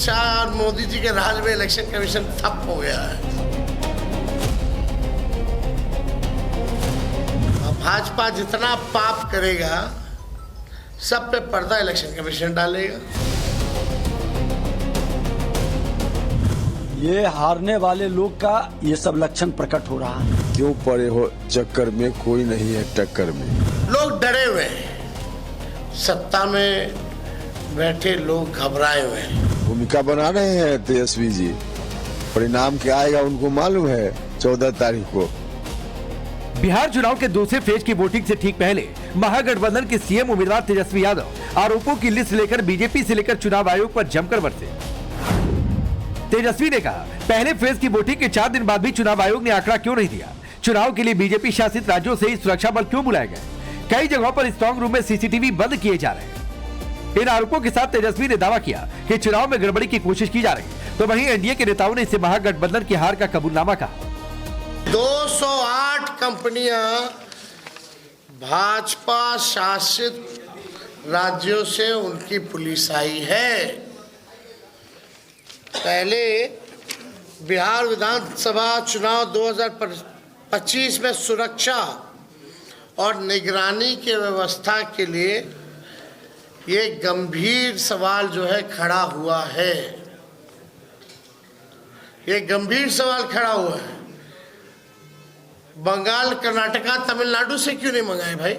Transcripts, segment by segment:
शाह और मोदी जी के राज में इलेक्शन कमीशन ठप हो गया है। भाजपा जितना पाप करेगा सब पे पर्दा इलेक्शन कमीशन डालेगा। ये हारने वाले लोग का ये सब लक्षण प्रकट हो रहा है। क्यों पड़े हो चक्कर में, कोई नहीं है टक्कर में। लोग डरे हुए हैं, सत्ता में बैठे लोग घबराए हुए हैं। भूमिका बना रहे हैं तेजस्वी जी, परिणाम क्या आएगा उनको मालूम है 14 तारीख को। बिहार चुनाव के दूसरे फेज की वोटिंग से ठीक पहले महागठबंधन के सीएम उम्मीदवार तेजस्वी यादव आरोपों की लिस्ट लेकर बीजेपी से लेकर चुनाव आयोग पर जमकर बरसे। तेजस्वी ने कहा, पहले फेज की वोटिंग के 4 दिन बाद भी चुनाव आयोग ने आंकड़ा क्यों नहीं दिया? चुनाव के लिए बीजेपी शासित राज्यों से ही सुरक्षा बल क्यों बुलाए गए? कई जगहों पर स्ट्रांग रूम में सीसीटीवी बंद किए जा रहे हैं। इन आरोपों के साथ तेजस्वी ने दावा किया कि चुनाव में गड़बड़ी की कोशिश की जा रही, तो वहीं एनडीए के नेताओं ने इसे महागठबंधन की हार का कबूलनामा कहा। 208 कंपनियां भाजपा शासित राज्यों से उनकी पुलिस आई है। पहले बिहार विधानसभा चुनाव 2025 में सुरक्षा और निगरानी की व्यवस्था के लिए ये गंभीर सवाल जो है खड़ा हुआ है। ये गंभीर सवाल खड़ा हुआ है। बंगाल, कर्नाटका, तमिलनाडु से क्यों नहीं मंगाए भाई?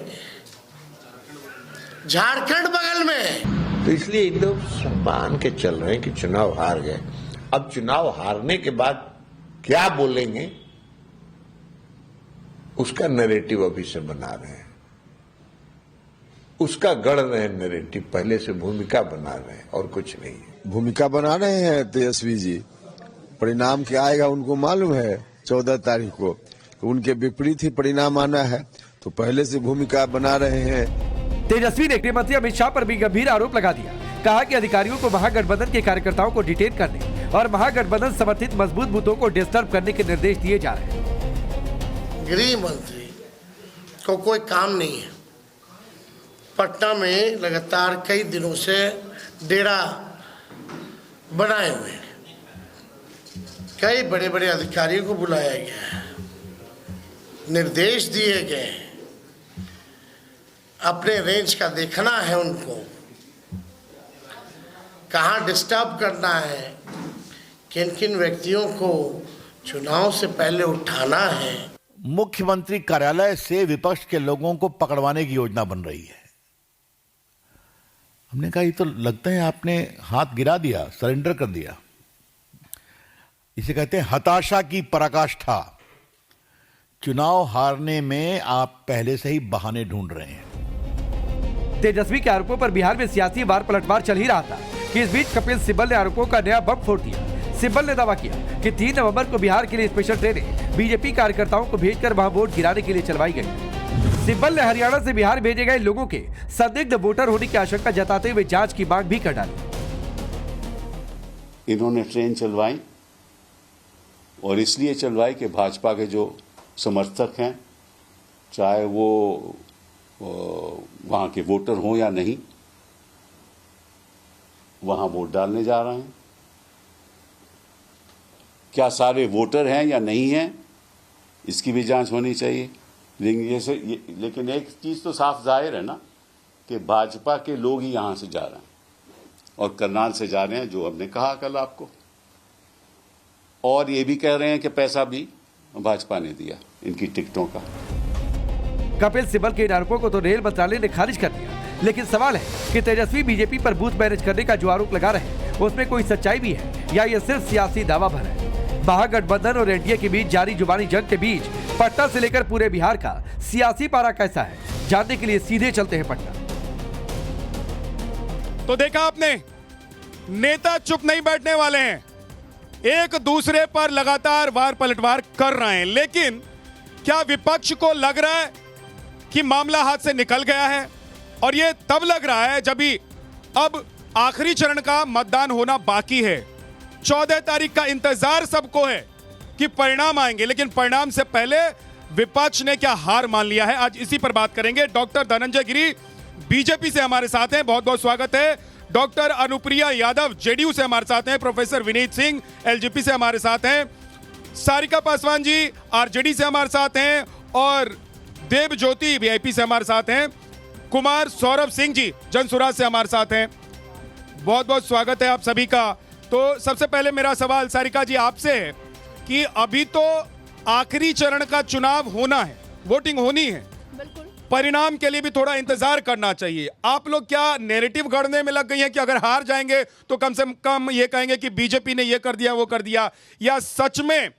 झारखंड बगल में। तो इसलिए इन लोग मान के चल रहे हैं कि चुनाव हार गए। अब चुनाव हारने के बाद क्या बोलेंगे उसका नैरेटिव अभी से बना रहे हैं, उसका गढ़ रहे हैं नैरेटिव, पहले से भूमिका बना रहे हैं और कुछ नहीं है। भूमिका बना रहे हैं तेजस्वी जी, परिणाम क्या आएगा उनको मालूम है 14 तारीख को। तो उनके विपरीत ही परिणाम आना है, तो पहले से भूमिका बना रहे हैं। तेजस्वी ने गृह मंत्री अमित शाह पर भी गंभीर आरोप लगा दिया। कहा कि अधिकारियों को महागठबंधन के कार्यकर्ताओं को डिटेन करने और महागठबंधन समर्थित मजबूत बूथों को डिस्टर्ब करने के निर्देश दिए जा रहे हैं। गृह मंत्री को कोई काम नहीं है। पटना में लगातार कई दिनों से डेरा बनाए हुए हैं। कई बड़े बड़े अधिकारियों को बुलाया गया है, निर्देश दिए गए हैं। अपने रेंज का देखना है उनको, कहाँ डिस्टर्ब करना है, किन किन व्यक्तियों को चुनाव से पहले उठाना है। मुख्यमंत्री कार्यालय से विपक्ष के लोगों को पकड़वाने की योजना बन रही है। हमने कहा, ये तो लगता है आपने हाथ गिरा दिया, सरेंडर कर दिया। इसे कहते हैं हताशा की पराकाष्ठा। चुनाव हारने में आप पहले से ही बहाने ढूंढ रहे हैं। तेजस्वी के आरोपों पर बिहार में सियासी वार पलटवार चल ही रहा था कि इस बीच कपिल सिब्बल ने आरोपों का नया बम फोड़ दिया। सिब्बल ने दावा किया कि 3 नवंबर को बिहार के लिए स्पेशल ट्रेनें बीजेपी कार्यकर्ताओं को भेजकर वहां वोट गिराने के लिए चलवाई गई। सिब्बल ने हरियाणा से बिहार भेजे गए लोगों के संदिग्ध वोटर होने की आशंका जताते हुए जांच की मांग भी कर डाली। इन्होंने ट्रेन चलवाई और इसलिए चलवाई कि भाजपा के जो समर्थक हैं, चाहे वो वहाँ के वोटर हों या नहीं, वहाँ वोट डालने जा रहे हैं। क्या सारे वोटर हैं या नहीं हैं, इसकी भी जांच होनी चाहिए। लेकिन एक चीज़ तो साफ जाहिर है ना कि भाजपा के लोग ही यहाँ से जा रहे हैं और करनाल से जा रहे हैं, जो हमने कहा कल आपको। और ये भी कह रहे हैं कि पैसा भी भाजपा ने दिया इनकी टिकटों का। कपिल सिब्बल के इन आरोपों को तो रेल मंत्रालय ने खारिज कर दिया, लेकिन सवाल है कि तेजस्वी बीजेपी पर बूथ मैनेज करने का जो आरोप लगा रहे हैं उसमें कोई सच्चाई भी है या ये सिर्फ सियासी दावा भर है। महागठबंधन और एनडीए के बीच जारी जुबानी जंग के बीच पटना से लेकर पूरे बिहार का सियासी पारा कैसा है, जानने के लिए सीधे चलते हैं पटना। तो देखा आपने, नेता चुप नहीं बैठने वाले हैं, एक दूसरे पर लगातार वार पलटवार कर रहे हैं। लेकिन क्या विपक्ष को लग रहा है कि मामला हाथ से निकल गया है? और यह तब लग रहा है जब भी अब आखिरी चरण का मतदान होना बाकी है। 14 तारीख का इंतजार सबको है कि परिणाम आएंगे, लेकिन परिणाम से पहले विपक्ष ने क्या हार मान लिया है? आज इसी पर बात करेंगे। डॉक्टर धनंजय गिरी बीजेपी से हमारे साथ हैं, बहुत बहुत स्वागत है डॉक्टर अनुप्रिया यादव जेडीयू से हमारे साथ हैं, प्रोफेसर विनीत सिंह एलजेपी से हमारे साथ हैं, सारिका पासवान जी आरजेडी से हमारे साथ हैं और देव ज्योति वीआईपी से हमारे साथ हैं, कुमार सौरभ सिंह जी जनसुराज से हमारे साथ हैं। बहुत बहुत स्वागत है आप सभी का। तो सबसे पहले मेरा सवाल सारिका जी आपसे है कि अभी तो आखिरी चरण का चुनाव होना है, वोटिंग होनी है, परिणाम के लिए भी थोड़ा इंतजार करना चाहिए। आप लोग क्या नैरेटिव गढ़ने में लग गई हैं कि अगर हार जाएंगे तो कम से कम ये कहेंगे कि बीजेपी ने ये कर दिया वो कर दिया, या सच में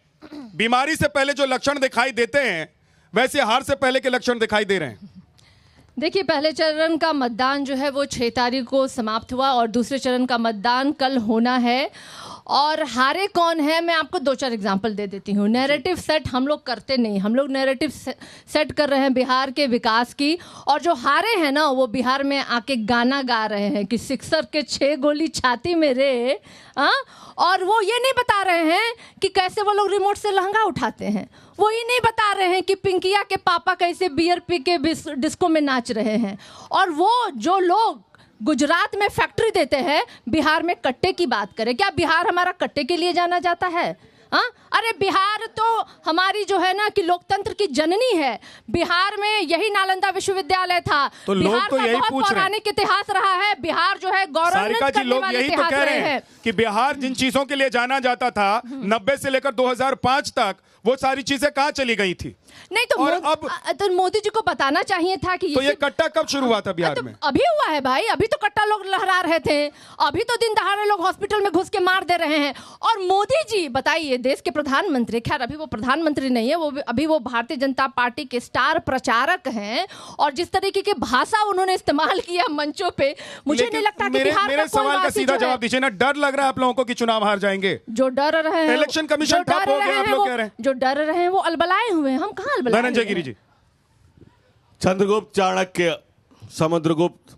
बीमारी से पहले जो लक्षण दिखाई देते हैं वैसे हार से पहले के लक्षण दिखाई दे रहे हैं? देखिए, पहले चरण का मतदान जो है वो 6 तारीख को समाप्त हुआ और दूसरे चरण का मतदान कल होना है। और हारे कौन है, मैं आपको 2-4 एग्जांपल दे देती हूँ। नैरेटिव सेट हम लोग करते नहीं, हम लोग नैरेटिव सेट कर रहे हैं बिहार के विकास की, और जो हारे हैं ना वो बिहार में आके गाना गा रहे हैं कि सिक्सर के 6 गोली छाती में रे, और वो ये नहीं बता रहे हैं कि कैसे वो लोग रिमोट से लहंगा उठाते हैं, वो ये नहीं बता रहे हैं कि पिंकिया के पापा कैसे बियर पी के डिस्को में नाच रहे हैं। और वो जो लोग गुजरात में फैक्ट्री देते हैं, बिहार में कट्टे की बात करें। क्या बिहार हमारा कट्टे के लिए जाना जाता है? हाँ, अरे बिहार तो हमारी जो है ना कि लोकतंत्र की जननी है। बिहार में यही नालंदा विश्वविद्यालय था, तो बिहार लोग तो का यही बहुत पूछ रहे हैं। पौराणिक इतिहास रहा है। बिहार जो है गौरवान्वित सारिका जी, करने लोग वाले यही तो इतिहास कह रहे रहे हैं कि बिहार जिन चीजों के लिए जाना जाता था 90 से लेकर 2005 तक, वो सारी चीजें कहाँ चली गई थी? नहीं तो तो मोदी जी को बताना चाहिए था कि तो ये कट्टा कब शुरू हुआ था बिहार में? अभी हुआ है भाई, अभी तो कट्टा लोग लहरा रहे थे, अभी तो दिन दहाड़े लोग हॉस्पिटल में घुस के मार दे रहे हैं। और मोदी जी बताइए, देश के प्रधानमंत्री, खैर अभी वो प्रधानमंत्री नहीं है, वो अभी वो भारतीय जनता पार्टी के स्टार प्रचारक हैं, और जिस तरीके की भाषा उन्होंने इस्तेमाल किया मंचों पे, मुझे नहीं लगता कि बिहार मेरे सवाल का सीधा जवाब दीजिए ना। डर लग रहा है आप लोगों को कि चुनाव हार जाएंगे? जो डर रहे हैं, इलेक्शन कमीशन ठप हो गया, आप लोग कह रहे हैं। जो डर रहे हैं वो अलबलाए हुए हैं, हम कहाँ अलबलाए? धनंजय गिरी जी। चंद्रगुप्त, चाणक्य, समुद्रगुप्त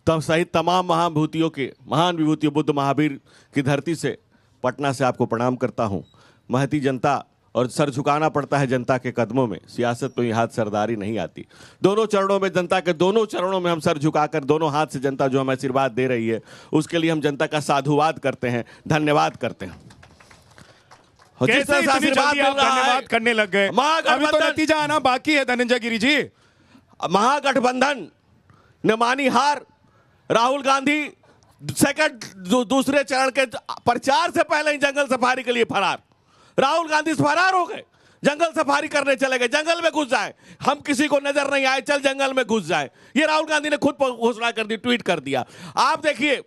तब सहित तमाम महाभूतियों के महान विभूतियों, बुद्ध महावीर की धरती से पटना से आपको प्रणाम करता हूं। महती जनता, और सर झुकाना पड़ता है जनता के कदमों में, सियासत तो यहाँ सरदारी नहीं आती। दोनों चरणों में, जनता के दोनों चरणों में हम सर झुकाकर दोनों हाथ से जनता जो हमें आशीर्वाद दे रही है उसके लिए हम जनता का साधुवाद करते हैं, धन्यवाद करते हैं। कैसे इतनी जल्दी आप धन्यवाद करने लग गए? अभी तो नतीजा आना बाकी है धनंजय गिरी जी। महागठबंधन ने मानी हार। राहुल गांधी दूसरे चरण के प्रचार से पहले ही जंगल सफारी के लिए फरार। राहुल गांधी फरार हो गए, जंगल सफारी करने चले गए, जंगल में घुस जाए, हम किसी को नजर नहीं आए, चल जंगल में घुस जाए। ये राहुल गांधी ने खुद घोषणा कर दी, ट्वीट कर दिया। आप देखिए,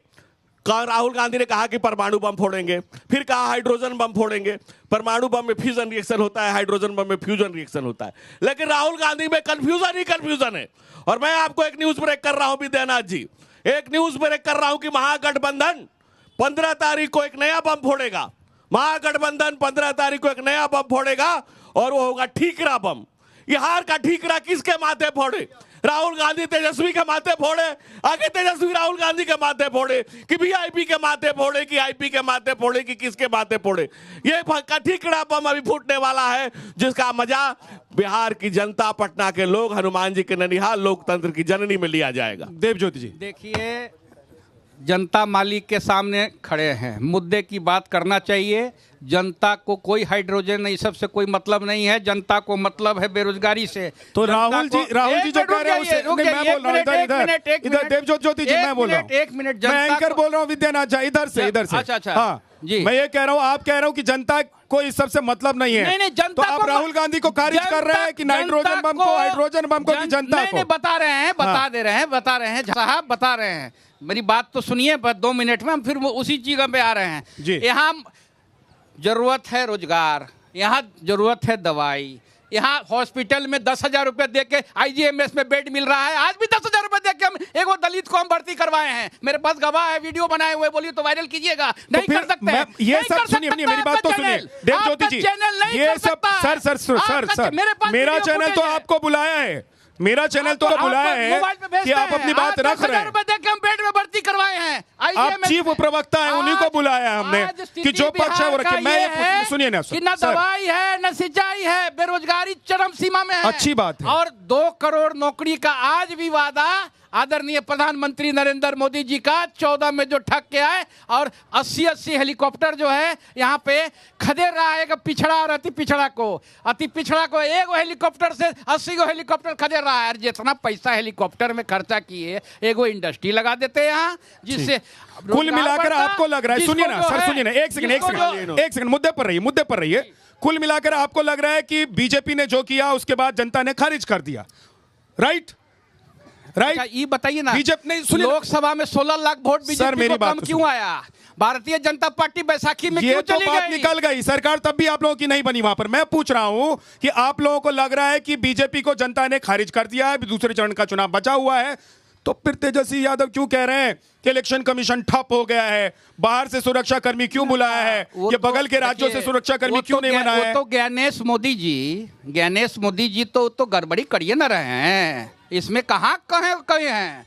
राहुल गांधी ने कहा कि परमाणु बम फोड़ेंगे, फिर कहा हाइड्रोजन बम फोड़ेंगे। परमाणु बम में फ्यूजन रिएक्शन होता है, हाइड्रोजन बम में फ्यूजन रिएक्शन होता है, लेकिन राहुल गांधी में कंफ्यूजन ही कंफ्यूजन है। और मैं आपको एक न्यूज ब्रेक कर रहा हूं विद्यानाथ जी, एक न्यूज ब्रेक कर रहा हूं कि महागठबंधन 15 तारीख को एक नया बम फोड़ेगा। महागठबंधन 15 तारीख को एक नया बम फोड़ेगा और वो होगा ठीकरा बम। ये हार का ठीकरा किसके माथे फोड़े? राहुल गांधी तेजस्वी के माथे फोड़े, आगे तेजस्वी राहुल गांधी के माथे फोड़े, कि वीआईपी के माथे फोड़े, कि आईपी के माथे फोड़े, कि किसके माथे फोड़े? ये ठीकरा बम अभी फूटने वाला है, जिसका मजा बिहार की जनता, पटना के लोग, हनुमान जी के ननिहाल लोकतंत्र की जननी में लिया जाएगा। देवज्योति जी, देखिए, जनता मालिक के सामने खड़े हैं, मुद्दे की बात करना चाहिए। जनता को कोई हाइड्रोजन नहीं, सबसे कोई मतलब नहीं है, जनता को मतलब है बेरोजगारी से। तो राहुल जी जो कह रहे हैं उससे मैं बोल रहा हूं, इधर देवज्योति जी मैं बोल रहा हूं, एक मिनट, मैं एंकर बोल रहा हूं विद्यानाथ जी, इधर से। अच्छा हाँ जी, मैं ये कह रहा हूं, आप कह रहे हो कि जनता को इस सबसे मतलब नहीं है। नहीं, जनता तो आप राहुल गांधी को खारिज कर रहे हैं कि नाइट्रोजन बम को, हाइड्रोजन बम को, कि जनता को? बता रहे हैं, बता रहे हैं साहब, बता रहे हैं। मेरी बात तो सुनिए, 2 मिनट में हम फिर उसी चीज पे आ रहे हैं। यहाँ जरूरत है रोजगार, यहाँ जरूरत है दवाई, यहाँ हॉस्पिटल में 10,000 रुपए दे के आईजीएमएस में बेड मिल रहा है। आज भी 10,000 रुपए दे के हम एक वो दलित को हम भर्ती करवाए हैं। मेरे पास गवाह है, वीडियो बनाए हुए, बोलिए तो वायरल कीजिएगा। नहीं कर सकते हैं। ये सब सुनिए, मेरी बात तो सुनिए देवज्योति जी, ये सब सर मेरा चैनल तो आपको बुलाया है, मेरा चैनल तो बुलाया है कि आप अपनी बात रख रहे हैं। हम बेड में भर्ती करवाए हैं, आप चीफ प्रवक्ता हैं, उन्हीं को बुलाया है हमने कि जो पक्ष है वो रखे। मैं सुनिए ना, न दवाई है, न सिंचाई है, बेरोजगारी चरम सीमा में है। अच्छी बात है। और 2 करोड़ नौकरी का आज भी वादा आदरणीय प्रधानमंत्री नरेंद्र मोदी जी का 14 में जो ठग के आए और 80 हेलीकॉप्टर जो है यहाँ पे खदेड़ रहा है पिछड़ा और अति पिछड़ा को एक हेलीकॉप्टर से 80 हेलीकॉप्टर खदेड़ रहा है। और जितना पैसा हेलीकॉप्टर में खर्चा किए एगो इंडस्ट्री लगा देते हैं यहाँ, जिससे कुल मिलाकर आपको लग रहा है, सुनिए ना सर, सुनिए ना, एक सेकंड मुद्दे पर रहिए। कुल मिलाकर आपको लग रहा है कि बीजेपी ने जो किया उसके बाद जनता ने खारिज कर दिया, राइट? ये बताइए ना, बीजेपी लोकसभा में 16 लाख वोट बीजेपी को कम क्यों आया? भारतीय जनता पार्टी बैसाखी में क्यों चली गई? निकल गई सरकार, तब भी आप लोगों की नहीं बनी वहां पर। मैं पूछ रहा हूं कि आप लोगों को लग रहा है कि बीजेपी को जनता ने खारिज कर दिया है, दूसरे चरण का चुनाव बचा हुआ है, तो फिर तेजस्वी यादव क्यों कह रहे हैं कि इलेक्शन कमीशन ठप हो गया है? बाहर से सुरक्षा कर्मी क्यों बुलाया है? ये बगल के राज्यों से सुरक्षा कर्मी क्यों नहीं बनाया है? तो ज्ञानेश मोदी जी तो गड़बड़ी करिए ना रहे हैं, इसमें कहाँ कहे हैं?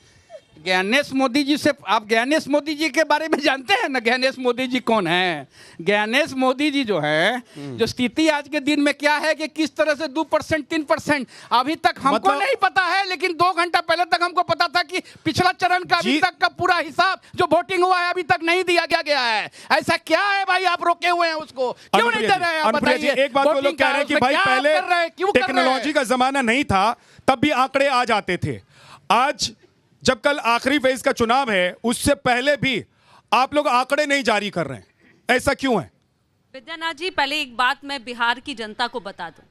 ज्ञानेश मोदी जी से, आप ज्ञानेश मोदी जी के बारे में जानते हैं ना? ज्ञानेश मोदी जी कौन है? ज्ञानेश मोदी जी जो है, जो स्थिति आज के दिन में क्या है कि किस तरह से 2% 3% अभी तक हमको नहीं पता है, लेकिन 2 घंटा पहले तक हमको पता था कि पिछला चरण का अभी तक का पूरा हिसाब जो वोटिंग हुआ है अभी तक नहीं दिया गया है। ऐसा क्या है भाई, आप रोके हुए हैं उसको, क्यों नहीं दे रहे हैं? बताइए। एक बात वो लोग कह रहे हैं कि भाई पहले टेक्नोलॉजी का जमाना नहीं था, तब भी आंकड़े आ जाते थे। आज जब कल आखिरी फेज का चुनाव है, उससे पहले भी आप लोग आंकड़े नहीं जारी कर रहे हैं, ऐसा क्यों है? विद्यानाथ जी, पहले एक बात मैं बिहार की जनता को बता दूं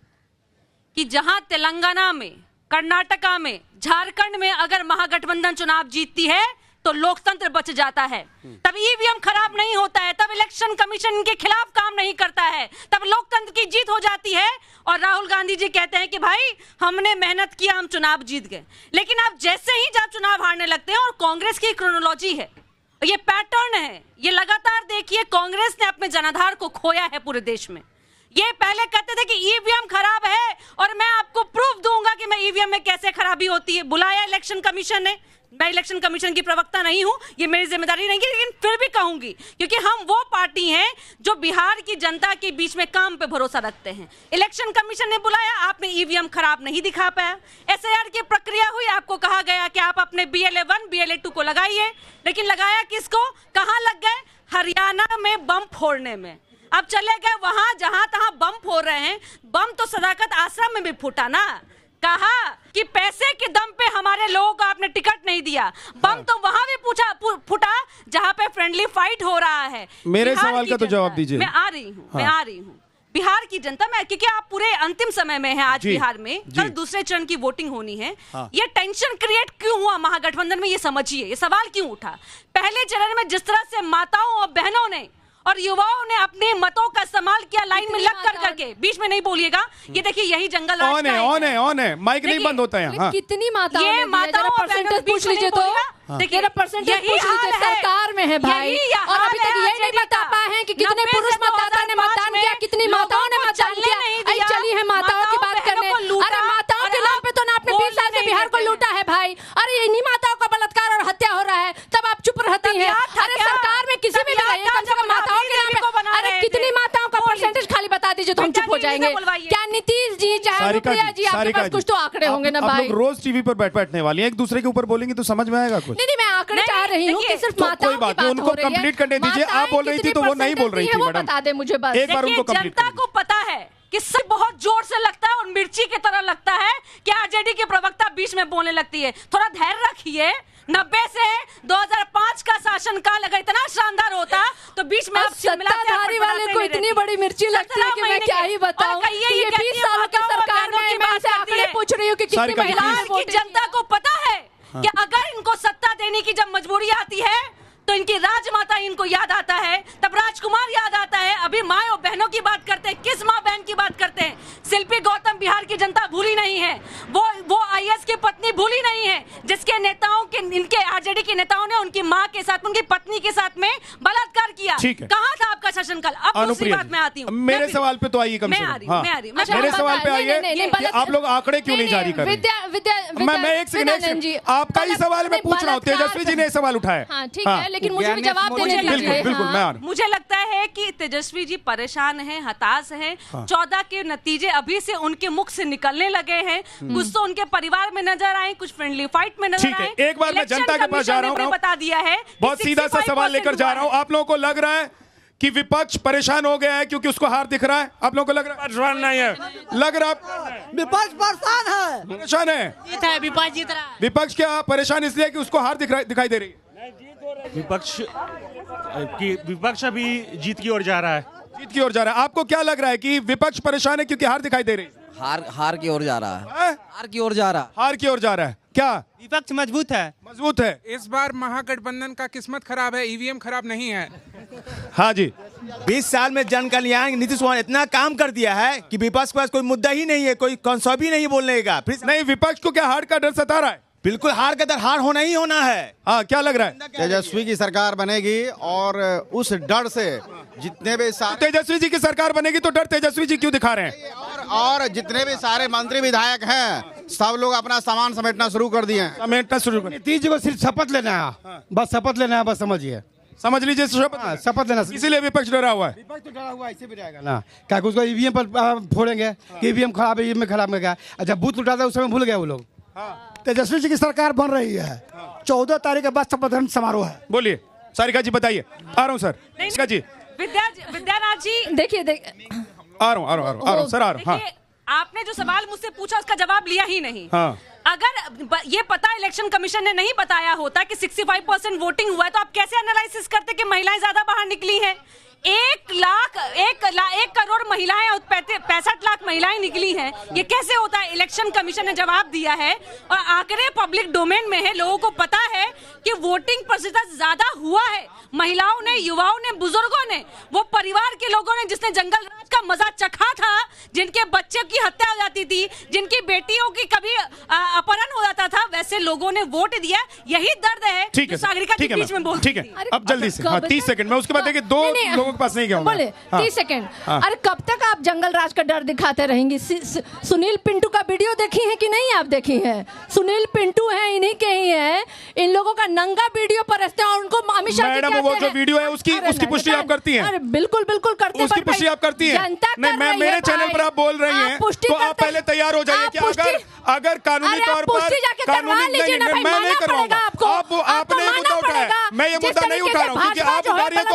कि जहां तेलंगाना में, कर्नाटका में, झारखंड में अगर महागठबंधन चुनाव जीतती है तो लोकतंत्र बच जाता है, तब ईवीएम खराब नहीं होता है, तब इलेक्शन कमीशन इनके खिलाफ काम नहीं करता है, तब लोकतंत्र की जीत हो जाती है। और राहुल गांधी जी कहते हैं कि भाई हमने मेहनत किया, हम चुनाव जीत गए। लेकिन आप जैसे ही जब चुनाव हारने लगते हैं, और कांग्रेस की क्रोनोलॉजी है, ये पैटर्न है, ये लगातार देखिए, कांग्रेस ने अपने जनाधार को खोया है पूरे देश में। ये पहले कहते थे कि ईवीएम खराब है और मैं आपको प्रूफ दूंगा कि मैं ईवीएम में कैसे खराबी होती है। बुलाया इलेक्शन कमीशन ने, मैं इलेक्शन कमीशन की प्रवक्ता नहीं हूं, ये मेरी जिम्मेदारी नहीं है, लेकिन फिर भी कहूंगी क्योंकि हम वो पार्टी हैं जो बिहार की जनता के बीच में काम पे भरोसा रखते हैं। इलेक्शन कमीशन ने बुलाया, आपने ईवीएम खराब नहीं दिखा पाया। एसआईआर की प्रक्रिया हुई, आपको कहा गया कि आप अपने BLA 1 BLA 2 को लगाइए, लेकिन लगाया किसको? कहां लग गए? हरियाणा में बम फोड़ने में। अब चले गए वहां जहां तहां बम फोड़ रहे हैं। बम तो सदाकत आश्रम में भी फूटा ना, कहा कि पैसे के दम पे हमारे लोगों को आपने टिकट नहीं दिया। बम तो वहां भी फूटा जहां पे फ्रेंडली फाइट हो रहा है। मेरे सवाल का तो जवाब दीजिए। मैं आ रही हूं। बिहार की जनता में, क्योंकि आप पूरे अंतिम समय में हैं आज बिहार में, कल दूसरे चरण की वोटिंग होनी है। ये टेंशन क्रिएट क्यों हुआ महागठबंधन में, ये समझिए, ये सवाल क्यों उठा? पहले चरण में जिस तरह से माताओं और बहनों ने और युवाओं ने अपने मतों का इस्तेमाल किया लाइन में लग कर करके, बीच में नहीं बोलिएगा, ये देखिए यही जंगल राज ऑन है, माइक नहीं बंद होता है। कितनी माताओं ये माताओं परसेंटेज पूछ लीजिए तो, देखिए परसेंटेज पूछ लीजिए, सरकार में है भाई, और अभी तक ये नहीं बता पाए हैं कि कितने पुरुष मतदाता ने मतदान किया, कितनी माताओं ने मतदान किया। चली है माताओं की बात करने, अरे माताओं के नाम पे तो ना आपने 20 साल से बिहार को लूटा है भाई। अरे इन्हीं माताओं का बलात्कार और हत्या हो रहा है, तब आप चुप रहती हैं। अरे सरकार में किसी भी लगाइए, कम से कम माताओं के नाम पे, अरे कितनी माताओं का परसेंटेज खाली बता दीजिए तो हम चुप हो जाएंगे। क्या नीतीश जी, चाहे प्रिया जी, आपके पास कुछ तो आंकड़े होंगे ना भाई। आप लोग रोज टीवी पर बैठने वाली हैं, एक दूसरे के ऊपर बोलेंगे तो समझ में आएगा कुछ? नहीं, मैं आंकड़े चाह रही हूँ कि सिर्फ माताओं की बात हो रही है। उनको कंप्लीट करने दीजिए। आप बोल रही थी तो वो नहीं बोल रही थी, मैडम बता दे मुझे बस। एक बार उनको कंप्लीट। जनता को पता है कि सब बहुत जोर से लगता है और मिर्ची की तरह लगता है कि आरजेडी के प्रवक्ता बीच में बोलने लगती है। थोड़ा धैर्य रखिए। 90 से 2005 का शासनकाल अगर इतना शानदार होता तो बीच में आप सत्ताधारी वाले को इतनी बड़ी मिर्ची लगती है कि मैं क्या ही बताऊं। ये 20 सालों की सरकार में मैं से आंकड़े पूछ रही हूँ कि कितनी महिलाएं की जनता को पता है कि अगर इनको सत्ता देने की जब मजबूरी आती है तो इनकी राजमाता इनको याद आता है, तब राजकुमार याद आता है। अभी माँ और बहनों की बात करते हैं, किस माँ बहन की बात करते हैं? शिल्पी गौतम बिहार की जनता भूली नहीं है, वो आईएएस की पत्नी भूली नहीं है, जिसके नेताओं के, इनके आरजेडी के नेताओं ने उनकी माँ के साथ, उनकी पत्नी के साथ में बलात्कार किया। कहाँ था आपका शासनकाल? अब दूसरी बात में आती हूँ, मेरे सवाल पे तो आइए, कम से कम मेरे सवाल पे आइए कि आप लोग आंकड़े क्यों नहीं जारी कर रहे? मैं एक सेकंड, आपका ही सवाल मैं पूछ रहा हूँ, तेजस्वी जी ने सवाल उठाया। ठीक है, लेकिन मुझे भी जवाब देने दीजिए। बिल्कुल, मैं मुझे लगता है कि तेजस्वी जी परेशान हैं, हताश हैं। 14 के नतीजे अभी से उनके मुख से निकलने लगे हैं। कुछ तो उनके परिवार में नजर आए, कुछ फ्रेंडली फाइट में नजर आए। एक बार मैं जनता के पास जा रहा हूँ, बता दिया है, बहुत सीधा सा सवाल लेकर जा रहा हूँ। आप लोगों को लग रहा है कि विपक्ष परेशान हो गया है क्योंकि उसको हार दिख रहा है? आप लोगों को लग रहा है? परेशान नहीं है, लग रहा विपक्ष परेशान है, परेशान है। विपक्ष जीत रहा है। विपक्ष क्या परेशान इसलिए कि उसको हार दिखाई दे रही है? विपक्ष अभी जीत की ओर जा रहा है। जीत की ओर जा रहा है। आपको क्या लग रहा है कि विपक्ष परेशान है क्योंकि हार दिखाई दे रही है? हार की ओर जा रहा है। हार की ओर जा रहा है। हार की ओर जा रहा है। क्या विपक्ष मजबूत है? मजबूत है। इस बार महागठबंधन का किस्मत खराब है, ईवीएम खराब नहीं है। हाँ जी, 20 साल में जन कल्याण नीतीश कुमार इतना काम कर दिया है कि विपक्ष के पास कोई मुद्दा ही नहीं है, कोई कॉन्सेप्ट ही नहीं बोलने का। नहीं, विपक्ष को क्या हार का डर सता रहा है? बिल्कुल हार का डर, हार होना ही होना है। हाँ, क्या लग रहा है? तेजस्वी की सरकार बनेगी और उस डर से जितने भी तेजस्वी जी की सरकार बनेगी तो डर तेजस्वी जी क्यों दिखा रहे हैं? और जितने भी सारे मंत्री विधायक हैं सब लोग अपना सामान समेटना शुरू कर दिए हैं। समेटना शुरू कर। नीतीश जी को सिर्फ शपथ लेना है, बस शपथ लेना है, बस समझिए, समझ लीजिए शपथ लेना। इसीलिए विपक्ष डरा हुआ है। विपक्ष तो डरा हुआ ऐसे भी रहेगा ना, क्या उसको ईवीएम पर फोड़ेंगे कि ईवीएम खराब है, ईवीएम खराब है। अच्छा, बूथ लुटाता उस समय भूल गए वो लोग। तेजस्वी जी की सरकार बन रही है। 14 तारीख के बाद शपथ ग्रहण समारोह है। बोलिए सारिका जी, बताइए। आ रहा हूँ सर। सारिका जी, विद्यानाथ जी, देखिए आ रहा हूँ सर, आ रहा हूँ। आपने जो सवाल मुझसे पूछा उसका जवाब लिया ही नहीं। हाँ। अगर ये पता इलेक्शन कमीशन ने नहीं बताया होता कि 65% वोटिंग हुआ है तो आप कैसे एनालिसिस करते कि महिलाएं ज्यादा बाहर निकली हैं? 1 करोड़ महिलाएं और 65 लाख महिलाएं निकली हैं। ये कैसे होता है? इलेक्शन कमीशन ने जवाब दिया है और आंकड़े पब्लिक डोमेन में है, लोगों को पता है कि वोटिंग प्रतिशत ज्यादा हुआ है। महिलाओं ने, युवाओं ने, बुजुर्गों ने, वो परिवार के लोगों ने जिसने जंगल राज का मजा चखा था, जिनके बच्चे की हत्या हो जाती थी, जिनकी बेटियों की कभी अपहरण हो जाता था, वैसे लोगों ने वोट दिया। यही दर्द है जो सागरिका जी बीच में बोलती थी। अब जल्दी से 30 सेकंड में, उसके बाद देखिए 2 लोगों के पास नहीं गया बोले 30 सेकंड। अरे कब तक आप जंगल राज का डर दिखाते रहेंगी? सुनील पिंटू का वीडियो देखी है कि नहीं? आप देखी है? सुनील पिंटू है, इन्हीं के ही है। इन लोगों का नंगा वीडियो पर रहते हैं और उनको अमित शाह मैडम वो जो वीडियो है उसकी पुष्टि आप करती हैं? अरे बिल्कुल करते हैं। उसकी पुष्टि आप करती हैं? नहीं, मैं मेरे चैनल पर आप बोल रही हैं तो आप पहले तैयार हो जाइए कि अगर कानूनी तौर पर मैं नहीं करवाऊंगा। आपने मुद्दा उठाया, मैं ये मुद्दा नहीं उठा रहा हूँ क्योंकि आप उठा रही है तो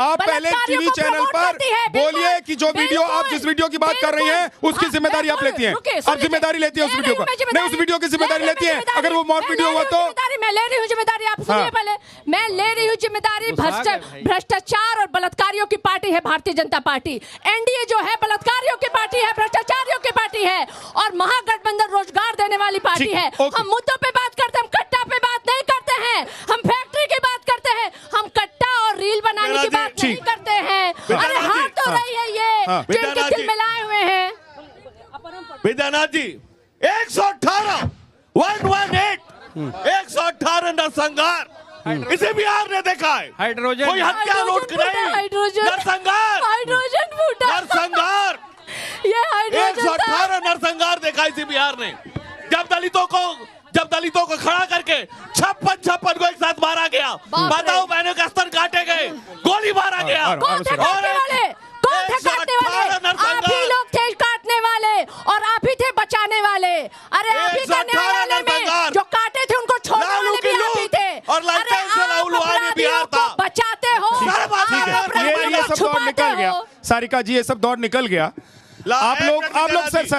आप पहले टीवी चैनल पर बोलिए कि जो वीडियो आप जिस वीडियो की बात कर रही हैं उसकी जिम्मेदारी आप लेती हैं। आप जिम्मेदारी लेती है उस वीडियो का? नहीं, उस वीडियो की जिम्मेदारी लेती है। अगर वो मॉब वीडियो हुआ तो मैं ले रही हूँ जिम्मेदारी। आप सुनिए पहले, मैं ले रही हूँ जिम्मेदारी। भ्रष्टाचार और बलात्कारियों की पार्टी है भारतीय जनता पार्टी। एनडीए जो है बलात्कारियों की पार्टी है, भ्रष्टाचारियों की पार्टी है, और महागठबंधन रोजगार देने वाली पार्टी है। हम मुद्दों पे बात करते हैं, हम कट्टा पे बात नहीं करते हैं। हम फैक्ट्री की बात करते हैं, हम कट्टा और रील बनाने की बात नहीं करते हैं। अरे हार तो रही है ये जिनके दिल मिलाए हुए हैं। विद्यानाथ जी, 118 118 नरसंहार इसे बिहार ने देखा है। हाइड्रोजन, कोई हत्या लूट नहीं, नरसंहार, हाइड्रोजन फूटा, नरसंहार, ये हाइड्रोजन 118 नरसंहार देखा इसी बिहार ने। जब दलितों को खड़ा करके 56 को एक साथ मारा गया, बताओ बहनों के स्तन काटे गए, गोली मारा गया। कौन थे काटने वाले? आप ही लोग थे काटने वाले और आप ही थे बचाने वाले। अरे आप ही का न्यायालय में जो काटे थे उनको छोड़ने वाले भी आप ही थे। और लालटेन से राहुल वानी बिहार था। बचाते हो। ये सब दौर निकल गया। सारिका जी, ये सब दौर निकल गया। आप लोग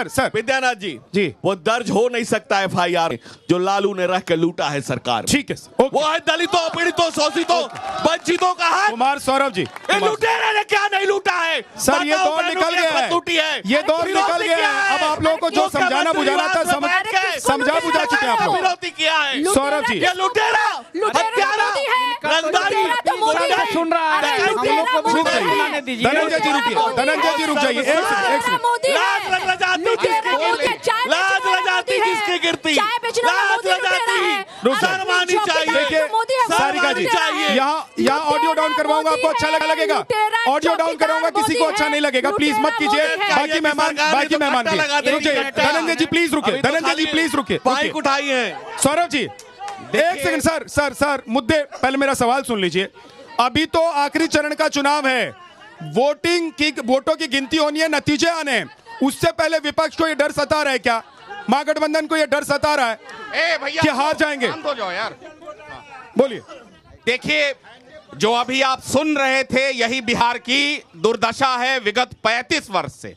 सर विद्यानाथ जी, वो दर्ज हो नहीं सकता FIR जो लालू ने रह के लूटा है सरकार। ठीक है, वो है दलितों, पीड़ितों, शोषितों, वंचितों का हाथ। कुमार सौरभ जी, लुटेरे ने क्या नहीं लूटा है सर? ये दौर निकल गया है, ये दौर निकल गया है। अब आप लोगों को जो समझाना बुझाना था समझा बुझा चुके हैं आप लोग। विरोधी किया है सौरभ जी। ये लुटेरा, हत्यारा, रंगदारी सुन रहा है। धनंजय जी रुक जाइए एक सेकंड। लाज लगाती किसकी गिरती, लाज लगाती शर्मानी चाहिए। देखिए सारिका जी, यहाँ ऑडियो डाउन करवाऊंगा, आपको अच्छा लगेगा? ऑडियो डाउन करवाऊंगा, किसी को अच्छा नहीं लगेगा, प्लीज मत कीजिए। बाकी मेहमान रुकिए। धनंजय जी प्लीज रुकिए, बाइक उठाई है। सौरभ जी एक सेकंड। सर मुद्दे, पहले मेरा सवाल सुन लीजिए। अभी तो आखिरी चरण का चुनाव है, वोटों की गिनती होनी है, नतीजे आने हैं। उससे पहले विपक्ष को ये डर सता रहा है क्या, महागठबंधन को ये डर सता रहा है कि हार जाएंगे? हो जाओ यार, बोलिए। देखिए, जो अभी आप सुन रहे थे, यही बिहार की दुर्दशा है विगत 35 वर्ष से।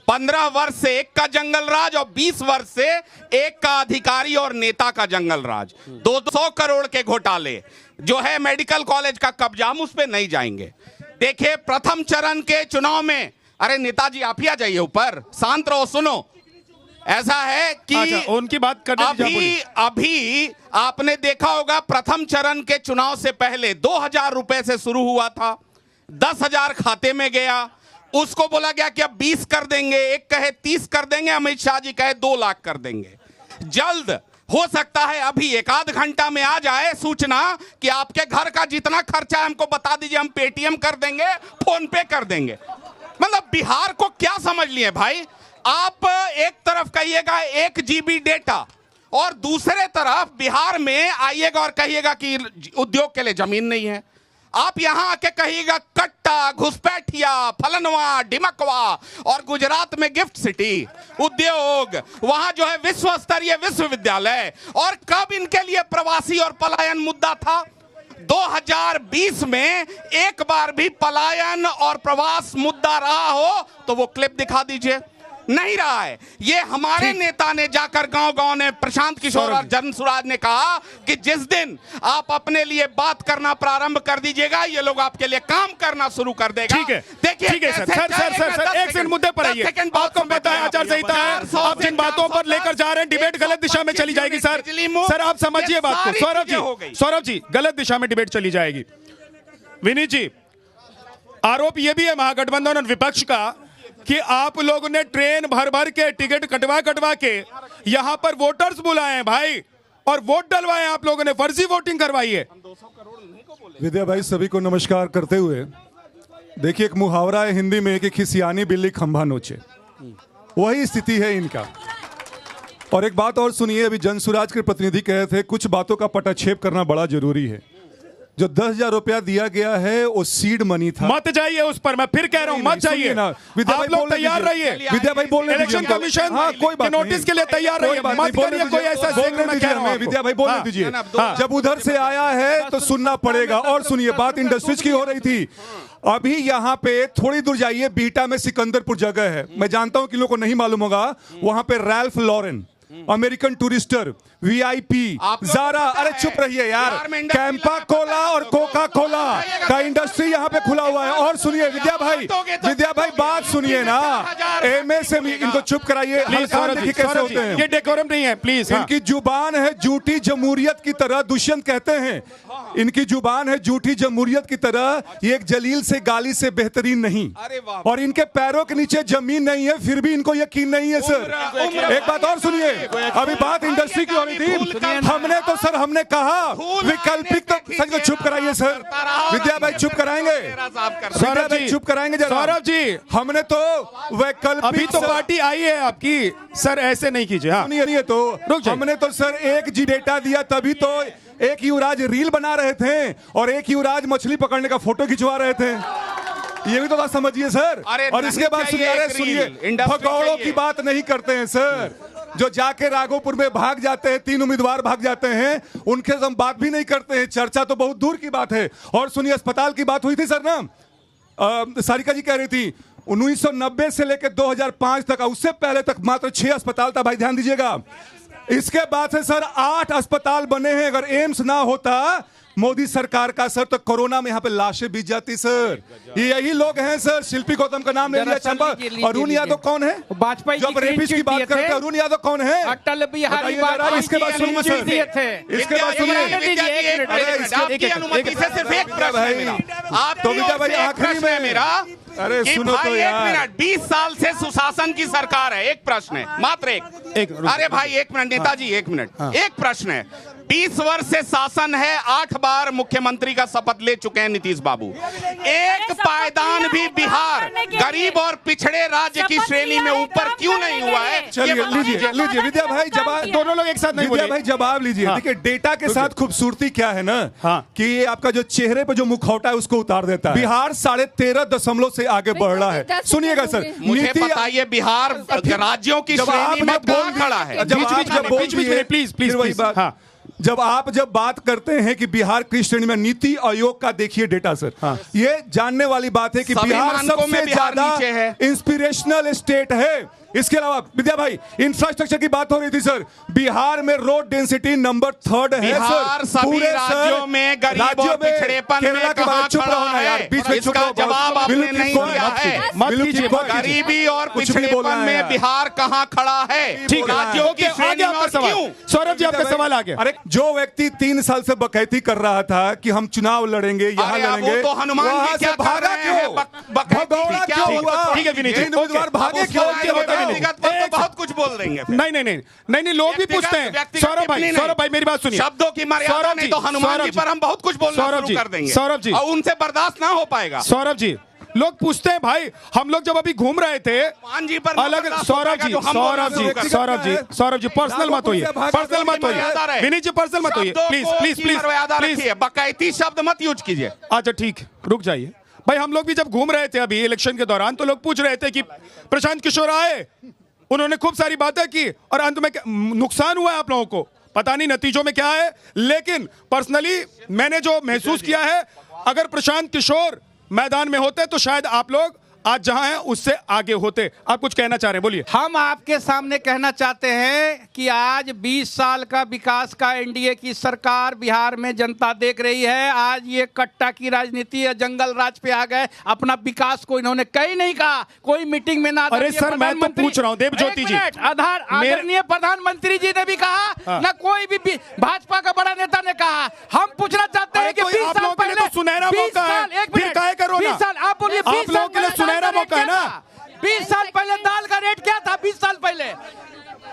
15 वर्ष से एक का जंगल राज और 20 वर्ष से एक का अधिकारी और नेता का जंगल राज। 200 करोड़ के घोटाले, जो है मेडिकल कॉलेज का कब्जा, हम उस पर नहीं जाएंगे। देखिए, प्रथम चरण के चुनाव में, अरे नेताजी आप ही आ जाइए ऊपर, शांत रहो, सुनो। ऐसा है कि उनकी बात करने अभी आपने देखा होगा, प्रथम चरण के चुनाव से पहले 2000 रुपए से शुरू हुआ था, 10,000 खाते में गया, उसको बोला गया कि अब 20 कर देंगे, एक कहे 30 कर देंगे, अमित शाह जी कहे 2 लाख कर देंगे। जल्द हो सकता है अभी 1 घंटा में आ जाए सूचना कि आपके घर का जितना खर्चा है हमको बता दीजिए, हम पेटीएम कर देंगे, फोन पे कर देंगे। मतलब बिहार को क्या समझ लिए भाई? आप एक तरफ कहिएगा 1 GB डेटा और दूसरे तरफ बिहार में आइएगा और कहिएगा कि उद्योग के लिए जमीन नहीं है। आप यहां आके कहिएगा कट्टा, घुसपैठिया, फलनवा, डिमकवा, और गुजरात में गिफ्ट सिटी, उद्योग, वहां जो है विश्व स्तरीय विश्वविद्यालय। और कब इनके लिए प्रवासी और पलायन मुद्दा था? 2020 में एक बार भी पलायन और प्रवास मुद्दा रहा हो तो वो क्लिप दिखा दीजिए। नहीं रहा है। ये हमारे नेता ने जाकर गांव-गांव ने, प्रशांत किशोर और जनसुराज ने कहा कि जिस दिन आप अपने लिए बात करना प्रारंभ कर दीजिएगा, ये लोग आपके लिए काम करना शुरू कर देगा। ठीक है, देखिए, ठीक है सर, एक सेकंड मुद्दे पर आइए। आपको पता है आचार संहिता है, आप जिन बातों पर लेकर जा रहे हैं डिबेट गलत दिशा में चली जाएगी सर। सर आप समझिए बात को। सौरभ जी गलत दिशा में डिबेट चली जाएगी। विनीत जी, आरोप यह भी है महागठबंधन और विपक्ष का कि आप लोगों ने ट्रेन भर भर के, टिकट कटवा के यहां पर वोटर्स बुलाए हैं भाई, और वोट डलवाए आप लोगों ने, फर्जी वोटिंग करवाई है। विद्या भाई, सभी को नमस्कार करते हुए, देखिए एक मुहावरा है हिंदी में कि खिसियानी बिल्ली खंभा नोचे, वही स्थिति है इनका। और एक बात और सुनिए, अभी जनसुराज के प्रतिनिधि कहे थे कुछ बातों का पटाक्षेप करना बड़ा जरूरी है। जो 10,000 रुपया दिया गया है वो सीड मनी था। मत जाइए उस पर, मैं फिर कह रहा हूं मत जाइए। आप लोग तैयार रहिए। विद्या भाई बोलने इलेक्शन कमीशन के नोटिस के लिए तैयार रहिए। मत करिए कोई ऐसा विद्या भाई बोलने दीजिए। जब उधर से आया है तो सुनना पड़ेगा। और सुनिए, बात इंडस्ट्रीज की हो रही थी। अभी यहाँ पे थोड़ी दूर जाइए, बीटा में सिकंदरपुर जगह है, मैं जानता हूं कि लोगों को नहीं मालूम होगा, वहां पे Ralph Lauren, American Tourister, VIP, Zara, अरे चुप रहिए यार, कैंपा कोला और कोका कोला का इंडस्ट्री यहाँ पे खुला हुआ है। और सुनिए विद्या भाई बात सुनिए ना, एमएसएमई, इनको चुप कराइए। हलकान देखिए कैसे होते हैं, ये डेकोरम नहीं है प्लीज। इनकी जुबान है झूठी जमहूरियत की तरह, दुष्यंत कहते हैं इनकी जुबान है झूठी जमहूरियत की तरह, ये एक जलील से गाली से बेहतरीन नहीं। और इनके पैरों के नीचे जमीन नहीं है, फिर भी इनको यकीन नहीं है सर। एक बात और सुनिए, अभी बात इंडस्ट्री की हो रही थी, हमने कहा वैकल्पिक, तो सच को चुप कराइए सर। विद्या भाई चुप कराएंगे, सौरभ जी चुप कराएंगे जरा। सौरभ जी, हमने तो वैकल्पिक, अभी तो पार्टी आई है आपकी सर, ऐसे नहीं कीजिए। हाँ सुनिए, तो हमने तो सर 1 GB डेटा दिया, तभी तो एक युवराज रील बना रहे थे और एक युवराज मछली पकड़ने का फोटो खिंचवा रहे थे। ये भी तो बात समझिए सर। और इसके बाद सुनिए, भगौड़ों की बात नहीं करते हैं सर, जो जाके राघोपुर में भाग जाते हैं, 3 उम्मीदवार भाग जाते हैं, उनके हम बात भी नहीं करते हैं। चर्चा तो बहुत दूर की बात है। और सुनिए, अस्पताल की बात हुई थी सर ना, सारिका जी कह रही थी 1990 से लेकर 2005 तक, उससे पहले तक मात्र 6 अस्पताल था भाई, ध्यान दीजिएगा। इसके बाद से सर 8 अस्पताल बने हैं। अगर एम्स ना होता मोदी सरकार का सर, तो कोरोना में यहाँ पे लाशें बीत जाती सर। ये यही लोग हैं सर, शिल्पी गौतम का नाम ले लिया, चंपा। अरुण यादव कौन है? वाजपेयी जब रेपिस्ट की बात करते हैं, अरुण यादव कौन है? अटल बिहारी वाजपेयी। इसके बाद सुनिए सर, इसके बाद सुनिए, तो विद्या भाई आखिरी में मेरा, अरे सुनो तो यार, 20 साल से सुशासन की सरकार है। एक प्रश्न है, मात्र एक। अरे भाई 1 मिनट नेताजी, 1 मिनट, एक प्रश्न है। 20 वर्ष से शासन है, 8 बार मुख्यमंत्री का शपथ ले चुके हैं नीतीश बाबू। एक पायदान भी बिहार गरीब और पिछड़े राज्य की श्रेणी में ऊपर क्यों नहीं हुआ है? चलिए लीजिए विद्या भाई जवाब, दोनों लोग एक साथ नहीं विद्या बोले। भाई जवाब लीजिए। देखिए डेटा के साथ खूबसूरती क्या है ना, कि ये आपका जो चेहरे पे जो मुखौटा है उसको उतार देता है। बिहार 13.5 दशमलव से आगे बढ़ रहा है। सुनिएगा सर, मुझे बताइए बिहार राज्यों की श्रेणी में कहाँ खड़ा है? जब आप बात करते हैं कि बिहार की श्रेणी में, नीति आयोग का देखिए डेटा सर, ये जानने वाली बात है कि बिहार सबसे ज्यादा इंस्पिरेशनल स्टेट है। इसके अलावा विद्या भाई इंफ्रास्ट्रक्चर की बात हो रही थी सर, बिहार में रोड डेंसिटी नंबर 3 है बिहार सर। सभी राज्यों में गरीब और पिछड़ेपन में कहाँ खड़ा है? इसका जवाब आपने नहीं दिया है। गरीबी और पिछड़ेपन में बिहार कहाँ खड़ा है? राज्यों की श्रेणी में और क्यों? सौरभ जी आपका सवाल आ गया। अरे जो व्यक्ति 3 साल से बकैती कर रहा था कि हम चुनाव लड़ेंगे, यहाँ लड़ेंगे, तो हनुमान जी क्या भागा क्यों? भगौड़ा क्यों हुआ? ठीक है विनीत, उम्मीदवार भागे क्यों? बहुत कुछ बोल देंगे। नहीं लोग भी पूछते हैं। सौरभ भाई मेरी बात सुनिए। शब्दों की मर्यादा नहीं तो हनुमान जी पर हम बहुत कुछ बोलना शुरू कर देंगे। सौरभ जी, और उनसे बर्दाश्त ना हो पाएगा। सौरभ जी, लोग पूछते हैं भाई, हम लोग जब अभी घूम रहे थे अलग। सौरभ जी पर्सनल मत होइए, विनीत जी पर्सनल मत होइए, प्लीज बकैती शब्द मत यूज कीजिए। अच्छा ठीक, रुक जाइए भाई। हम लोग भी जब घूम रहे थे अभी इलेक्शन के दौरान, तो लोग पूछ रहे थे कि प्रशांत किशोर आए, उन्होंने खूब सारी बातें की और अंत में नुकसान हुआ है आप लोगों को, पता नहीं नतीजों में क्या है। लेकिन पर्सनली मैंने जो महसूस किया है, अगर प्रशांत किशोर मैदान में होते तो शायद आप लोग आज जहां हैं उससे आगे होते। आप कुछ कहना चाह रहे हैं, बोलिए। हम आपके सामने कहना चाहते हैं कि आज 20 साल का विकास का एनडीए की सरकार बिहार में जनता देख रही है। आज ये कट्टा की राजनीति या जंगल राज पे आ गए। अपना विकास को इन्होंने कहीं नहीं कहा, कोई मीटिंग में ना। अरे सर मैं तो पूछ रहा हूँ देवज्योति जी, आदरणीय प्रधानमंत्री जी ने भी कहा, ना कोई भी भाजपा का बड़ा नेता ने कहा। हम पूछना चाहते हैं कि 20 साल पहले सुनहरा मौका है, फिर काहे करो ना? 20 साल आप बोलिए, 20 साल के लिए सुनहरा मौका है ना। 20 साल पहले दाल का रेट क्या था? 20 साल पहले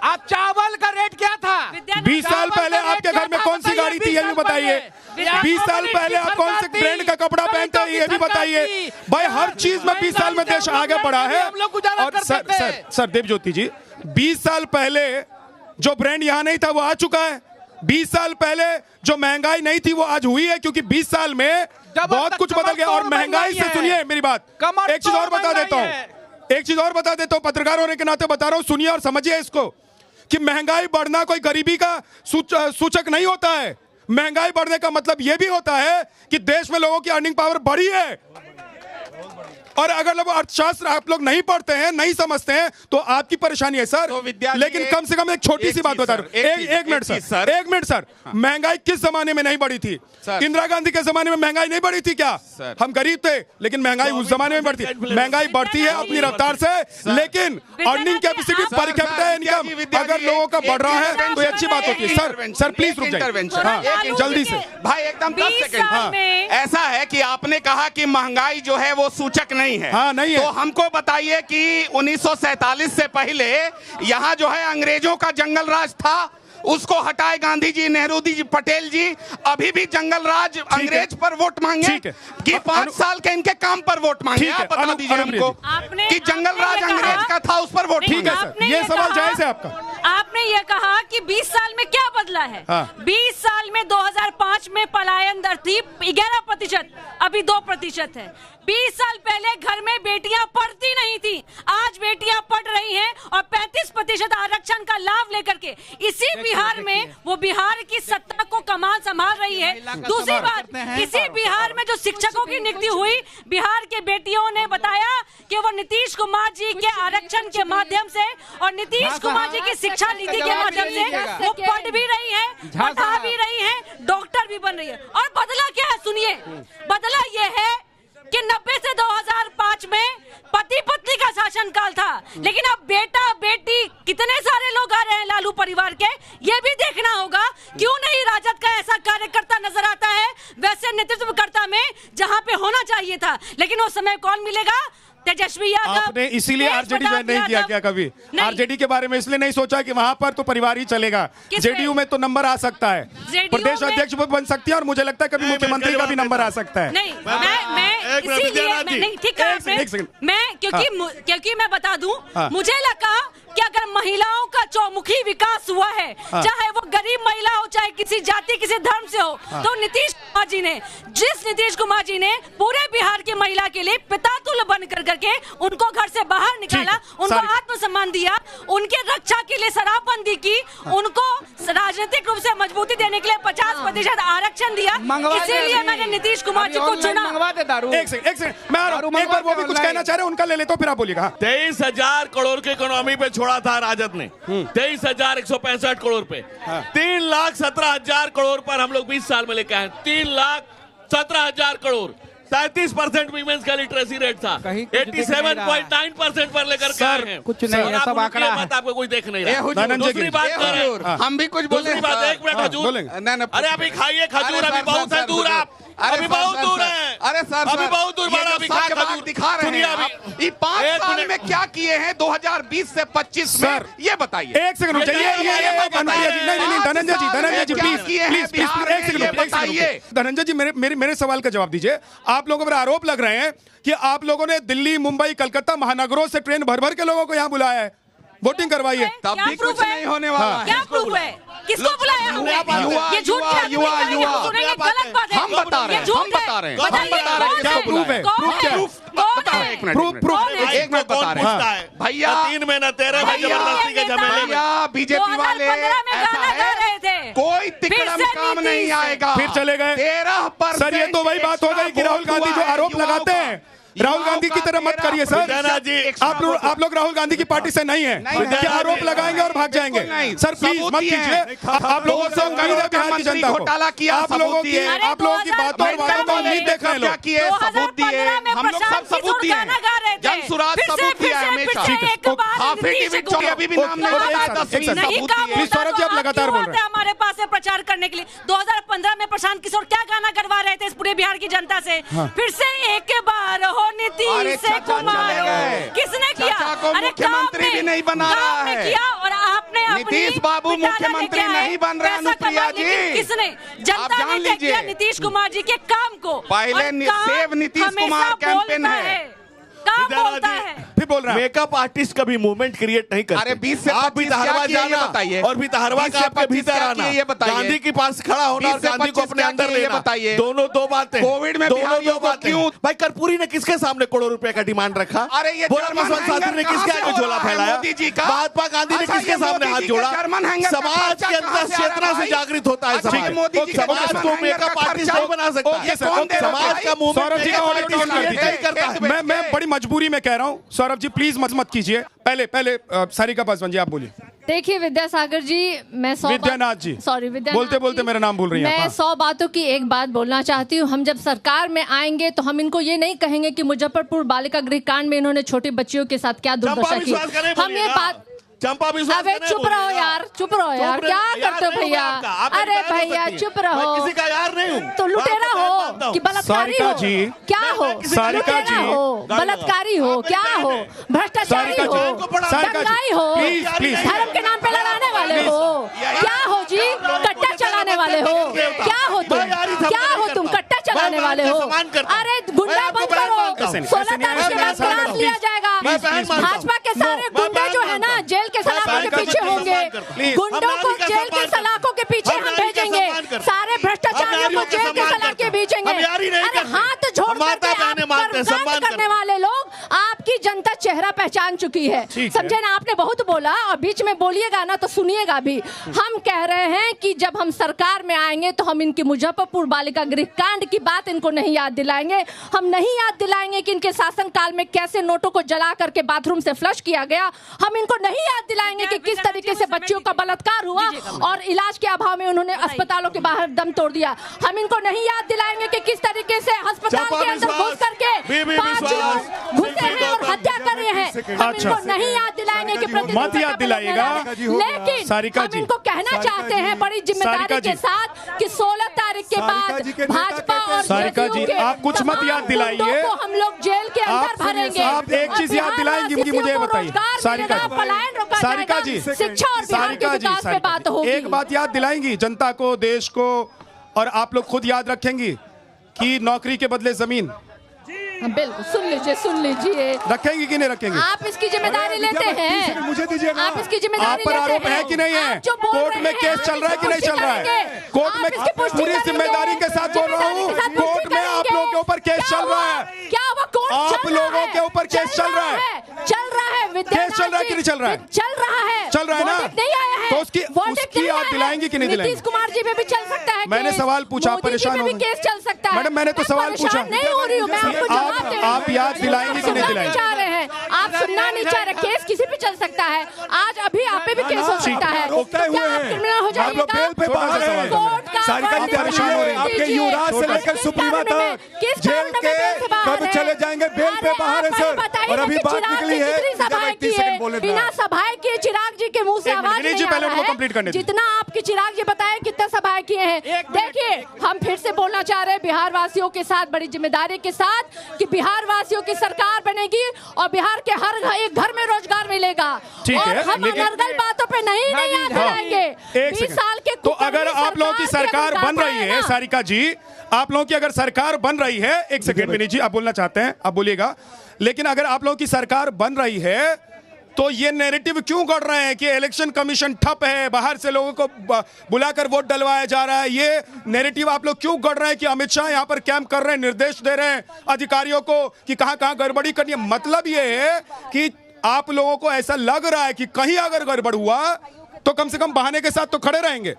आप चावल का रेट क्या था? 20 साल पहले आपके घर में कौन सी गाड़ी थी ये भी बताइए। 20 साल पहले आप कौन से ब्रांड का कपड़ा पहनते हैं ये भी बताइए। भाई हर चीज में 20 साल में देश आगे बढ़ा है। और सर देवज्योति जी, 20 साल पहले जो ब्रांड यहाँ नहीं था वो आ चुका है। 20 साल पहले जो महंगाई नहीं थी वो आज हुई है, क्योंकि 20 साल में बहुत कुछ बदल गया। और महंगाई से सुनिए मेरी बात, एक चीज और बता देता हूं, पत्रकार होने के नाते बता रहा हूं, सुनिए और समझिए इसको, कि महंगाई बढ़ना कोई गरीबी का सूचक नहीं होता है। महंगाई बढ़ने का मतलब यह भी होता है कि देश में लोगों की अर्निंग पावर बढ़ी है। और अगर लोग अर्थशास्त्र आप लोग नहीं पढ़ते हैं, नहीं समझते हैं, तो आपकी परेशानी है सर। लेकिन कम से कम एक छोटी सी बात बता रहा हूं, एक मिनट सर, महंगाई किस जमाने में नहीं बढ़ी थी? इंदिरा गांधी के जमाने में महंगाई नहीं बढ़ी थी क्या? हम गरीब थे लेकिन महंगाई उस जमाने में बढ़ती। महंगाई बढ़ती है अपनी रफ्तार से, लेकिन earning capacity per capita income अगर लोगों का बढ़ रहा है तो ये अच्छी बात होती है। सर प्लीज रुक जाइए जल्दी से भाई, एकदम 10 सेकंड। ऐसा है कि आपने कहा कि महंगाई जो है वो सूचक नहीं है। हाँ, नहीं है। तो हमको बताइए कि 1947 से पहले यहाँ जो है अंग्रेजों का जंगल राज था, उसको हटाए गांधी जी, नेहरू जी, पटेल जी। अभी भी जंगल राज अंग्रेज पर वोट मांगे कि 5 साल के इनके काम पर वोट मांगे? आप बता दीजिए हमको कि जंगल राज अंग्रेज का था, उस पर वोट। ठीक है सर, ये सवाल जायज है आपका। आपने ये कहा कि 20 साल में क्या बदला है? 20 साल में 2005 में पलायन दर थी 11%, अभी 2% है। 20 साल पहले घर में बेटियां पढ़ती नहीं थी, आज बेटियां पढ़ रही हैं और 35% आरक्षण का लाभ लेकर के इसी बिहार में वो बिहार की सत्ता को कमान संभाल रही है। दूसरी बात, इसी बिहार में जो शिक्षकों की नियुक्ति हुई, बिहार के बेटियों ने बताया कि वो नीतीश कुमार जी के आरक्षण के माध्यम से और नीतीश कुमार जी की शिक्षा नीति के माध्यम से वो पढ़ भी रही है, पढ़ा भी रही है, डॉक्टर भी बन रही है। और बदला क्या है सुनिए, बदला ये है कि 90 से 2005 में पति पत्नी का शासनकाल था, लेकिन अब बेटा बेटी कितने सारे लोग आ रहे हैं लालू परिवार के, ये भी देखना होगा। क्यों नहीं राजद का ऐसा कार्यकर्ता नजर आता है वैसे नेतृत्वकर्ता में, जहां वहां पे होना चाहिए था, लेकिन वो समय कौन मिलेगा? तेजस्वी यादव। आपने इसीलिए तेज आरजेडी प्रताप ज्वाइन नहीं किया यादव। क्या कभी? नहीं। आरजेडी के बारे में इसलिए नहीं सोचा कि वहां पर तो परिवार ही चलेगा, किस जेडीयू में तो नंबर आ सकता है, JDU प्रदेश में- अध्यक्ष बन सकती है, और मुझे लगता है कभी मुख्यमंत्री का भी नंबर आ सकता है। नहीं, मैं इसीलिए नहीं, ठीक है आपने, मैं क्योंकि मैं बता दूं, हाँ। मुझे लगा कि अगर महिलाओं का चौमुखी विकास हुआ है, हाँ। चाहे वो गरीब महिला हो, चाहे किसी जाति किसी धर्म से हो, हाँ। तो नीतीश कुमार जी ने पूरे बिहार की महिला के लिए पितातुल्य बन करके उनको घर से बाहर निकाला, उनको आत्मसम्मान दिया, उनके रक्षा के लिए शराबबंदी की, उनको राजनीतिक रूप से मजबूती देने के लिए 50% आरक्षण दिया। इसीलिए मैंने नीतीश कुमार जी को चुना। एक सेकंड, मैं आ रहा हूं। एक बार वो भी कुछ कहना चाह रहे हैं, उनका ले लेते हो, फिर आप बोलिएगा। 23,000 करोड़ की इकोनॉमी पे छोड़ा था राजद ने, 23,165 करोड़ पे, 3,17,000 करोड़ पर हम लोग 20 साल में लेके आए, 3,17,000 करोड़, 37% वीमेंस का लिटरेसी रेट था, 87.9% पर लेकर के आए हैं। कुछ नहीं है, सब आंकड़ा है। आपको कोई देख नहीं रहा। धनंजय दूसरी बात कर रहे हैं, हम भी कुछ बोले। दूसरी बात, एक मिनट खजूर, अरे अभी खाइए खजूर, अभी बहुत है दूर, आप अभी बहुत दूर है, अरे सर, अभी बहुत दूर, ये अभी जो खा सच बात खजूर दिखा रहे सुनिए हैं अभी। आप, ये 5 एक साल मिनट। में क्या किए हैं 2020 से 25 में, ये बताइए। एक सेकंड रुकिए, ये धनंजय जी, नहीं, धनंजय जी प्लीज एक सेकंड, धनंजय जी मेरे सवाल का जवाब दीजिए। आप लोगों पर आरोप लग रहे हैं कि आप लोगों ने दिल्ली, मुंबई, कलकत्ता महानगरों से ट्रेन भर भर के लोगों को यहाँ बुलाया है, वोटिंग करवाइए। तब भी कुछ नहीं होने वाला है। क्या प्रूफ है? किसको बुलाया हमने? ये झूठ की बात सुनेंगे, गलत बात है। हम बता रहे हैं, ये झूठ हम बता रहे हैं, हम बताइए, बता रहे हैं, क्या किसको प्रूफ है? बुलाया? प्रूफ क्या है? बताओ, एक मिनट, एक मिनट बता रहे हैं भैया, 3 में न 13 में जबरदस्ती के झमेले में। भैया बीजेपी वाले 2015 में ऐसा गाना गा रहे है, थे। कोई तिकड़म फिर से काम नीतीश नहीं आएगा। फिर चले गए 13% सर, ये तो वही बात हो गई कि राहुल गांधी जो आरोप लगाते हैं, राहुल गांधी की तरह मत करिए सर। आप लोग राहुल गांधी की पार्टी से नहीं है कि आरोप लगाएंगे और भाग जाएंगे। सर प्लीज मत कीजिए, आप लोगों से उम्मीद है बिहार की जनता को, आप लोगों की बातों और वादों को उम्मीद देख रहे हैं लोग। सबूत दिए, हम लोग सब सबूत दिए हैं, जन सुराज सबूत दिया है हमेशा। एफिडेविट अभी भी नाम नहीं बताया, 10 सबूत दिए। प्लीज सौरभ जी, आप लगातार बोल रहे हैं। हमारे पास है प्रचार करने के लिए। 2015 में प्रशांत किशोर क्या गाना करवा रहे थे इस पूरे बिहार की जनता से? फिर से एक बार हो नीतीश कुमार, किसने किया? अरे मुख्यमंत्री भी नहीं बना रहा है किया, और आपने नीतीश बाबू मुख्यमंत्री नहीं बन रहे, अनुप्रिया जी। किसने? जनता ने किया नीतीश कुमार जी के काम को। पहले सेव नीतीश कुमार कैंपेन है, काम बोलता है, फिर बोल रहा है मेकअप आर्टिस्ट कभी मूवमेंट क्रिएट नहीं करते। अरे 20 से आप भी 25 तहरवा क्या किए ये जाना बताइए। और भी तहरवा 20 का से आपके 25 भीतर क्या आना, किए ये बताइए। गांधी के पास खड़ा होना और 20 से गांधी को 25 अपने क्या अंदर किए ये लेना, बताइए। दोनों दो बातें। कोविड में दोनों बिहारियों दो को बातें। क्यों? भाई कर्पूरी ने किसके सामने करोड़ों रुपए का डिमांड रखा? अरे ये बोला जर्मन बसवंत हैंगर शास्त्री ने कहाँ किसके से आगे हो झोला रहा है? फैलाया? मोदी जी का? महात्मा गांधी ने अच्छा, किसके ये सामने मोदी हाथ जी जोड़ा? का जर्मन हैंगर का समाज खर्चा के कहाँ अंदर से आ रहा चेतना है से भाई? जागृत होता है अच्छा, समाज। मोदी जी का समाज जर्मन को हैंगर मेकअप का आर्टिस्ट खर्चा- नहीं बना सकता। ये कौन दे रहा है समाज भाई? का मूवमेंट सौरभ जी का ऑडियो डाउन कर नहीं करता है। मैं बड़ी मजबूरी में कह रहा हूँ, सौरभ जी प्लीज मत कीजिए। पहले सारिका पासवान जी आप बोलिए। देखिए विद्यासागर जी, मैं 100 विद्यानाथ जी, सॉरी विद्यानाथ बोलते मेरा नाम भूल रही हैं मैं आप। 100 बातों की एक बात बोलना चाहती हूँ। हम जब सरकार में आएंगे तो हम इनको ये नहीं कहेंगे कि मुजफ्फरपुर बालिका गृह कांड में इन्होंने छोटी बच्चियों के साथ क्या दुर्दशा की। हम ये बात चंपा विश्वास अबे चुप रहो यार, चुप रहो यार, क्या करते हो भैया? अरे भैया चुप रहो, किसी का यार नहीं हूँ तो लुटेरा हो कि बलात्कारी हो? क्या हो? लुटेरा हो, बलात्कारी हो, क्या हो? भ्रष्टाचारी हो, दंगाई हो, धर्म के नाम पे लड़ाने वाले हो, क्या हो जी? कट्टा चलाने वाले हो, क्या हो तुम? क्या हो तुम? कट्टा चलाने वाले हो? अरे गुंडा बंद करो, 16 तारीख के बाद क्लास लिया जाएगा। भाजपा के सारे गुंडे जो है ना जेल के सलाखों के पीछे होंगे, गुंडों को जेल के सलाखों के पीछे हम भेजेंगे, सारे भ्रष्टाचारियों को जेल के सलाख के भेजेंगे। अरे हाथ जोड़ करने वाले लोग, आपकी जनता चेहरा पहचान चुकी है, समझे ना? आपने बहुत बोला और बीच में बोलिएगा ना तो सुनिएगा भी। हम कह रहे हैं कि जब हम सरकार में आएंगे तो हम इनकी मुजफ्फरपुर बालिका गृह कांड की बात इनको नहीं याद दिलाएंगे। हम नहीं याद दिलाएंगे कि इनके शासनकाल में कैसे नोटों को जला करके बाथरूम से फ्लश किया गया। हम इनको नहीं याद दिलाएंगे कि किस तरीके से बच्चियों का बलात्कार हुआ और इलाज के अभाव में उन्होंने अस्पतालों के बाहर दम तोड़ दिया। हम इनको नहीं याद दिलाएंगे कि किस तरीके से अस्पताल के अंदर घुस करके 5 लोग घुसे हैं और हत्या कर रहे हैं। हम इनको नहीं याद दिलाएंगे कि मत याद दिलाइएगा, लेकिन हम इनको कहना चाहते हैं बड़ी जिम्मेदारी के साथ कि 16 तारीख तारीख के बाद भाजपा और सारिका जी, जदयू के आप कुछ मत याद तमाम दिलाइए। गुंडों को हम लोग जेल के अंदर भरेंगे। आप एक चीज याद दिलाएंगी मुझे, मुझे बताइए सारिका जी, पलायन रोका सारिका जी, जाएगा, शिक्षा और बिहार के विकास पे बात होगी। एक बात याद दिलाएंगी जनता को, देश को, और आप लोग खुद याद रखेंगी कि नौकरी के बदले जमीन बिल्कुल। सुन लीजिए रखेंगी कि नहीं रखेंगी? आप इसकी जिम्मेदारी लेते हैं, मुझे दीजिए ना। आप इसकी जिम्मेदारी आप पर आरोप है कि नहीं है? कोर्ट में केस चल रहा है कि नहीं चल रहा है? कोर्ट में पूरी जिम्मेदारी के साथ बोल रहा हूँ, कोर्ट में आप लोगों के ऊपर केस चल रहा है। क्या हुआ? कोर्ट आप लोगों के ऊपर केस चल रहा है। चल रहा है केस चल रहा है कि नहीं चल रहा है? चल रहा है। चल रहा है ना? वर्डिक्ट नहीं आया है। तो उसकी याद दिलाएंगी कि नहीं दिलाएंगी? नीतीश कुमार जी पे भी चल सकता है। मैंने सवाल पूछा, आप परेशान हो गए? केस चल सकता है। मैडम मैंने तो सवाल पूछा। नहीं हो रही हूँ मैं, आपको जवाब दे रही हूँ। आप याद दिलाएंगे कि नहीं दिलाएंगे? चाह रहे हैं आप सुनना नहीं चाह रहे। केस किसी पे चल सकता है। आज अभी आप पे भी केस हो सकता है। रोकते हुए हैं, क्रिमिनल हो आप लोग बेल पे बाहर हैं। सारिका जी परेशान हो रहे हैं, आपके युवराज से लेकर सुप्रीमा तक जेल के कब चले जाएंगे? बेल पे बाहर है सर, और अभी बात निकली है। बिना सभाएं किए चिराग जी के मुंह से आवाज नहीं आ रहा है। जितना आपके चिराग जी बताए कितना सभाएं किए हैं। देखिए हम फिर से बोलना चाह रहे हैं बिहार वासियों के साथ बड़ी जिम्मेदारी के साथ कि बिहार वासियों की सरकार बनेगी और बिहार के हर एक घर में रोजगार मिलेगा। और हम अनर्गल बातों पे नहीं याद दिलाएंगे। 20 साल के तो अगर आप लोगों की सरकार बन रही है, सारिका जी आप लोगों की अगर सरकार बन रही है, एक सेकंड विनीत जी आप बोलना चाहते हैं आप बोलिएगा, लेकिन अगर आप लोगों की सरकार बन रही है तो ये नैरेटिव क्यों गढ़ रहे हैं कि इलेक्शन कमीशन ठप है, बाहर से लोगों को बुलाकर वोट डलवाया जा रहा है? ये नैरेटिव आप लोग क्यों गढ़ रहे हैं कि अमित शाह यहाँ पर कैंप कर रहे हैं, निर्देश दे रहे हैं अधिकारियों को कि कहां कहां गड़बड़ी करनी है? मतलब ये है कि आप लोगों को ऐसा लग रहा है कि कहीं अगर गड़बड़ हुआ तो कम से कम बहाने के साथ तो खड़े रहेंगे।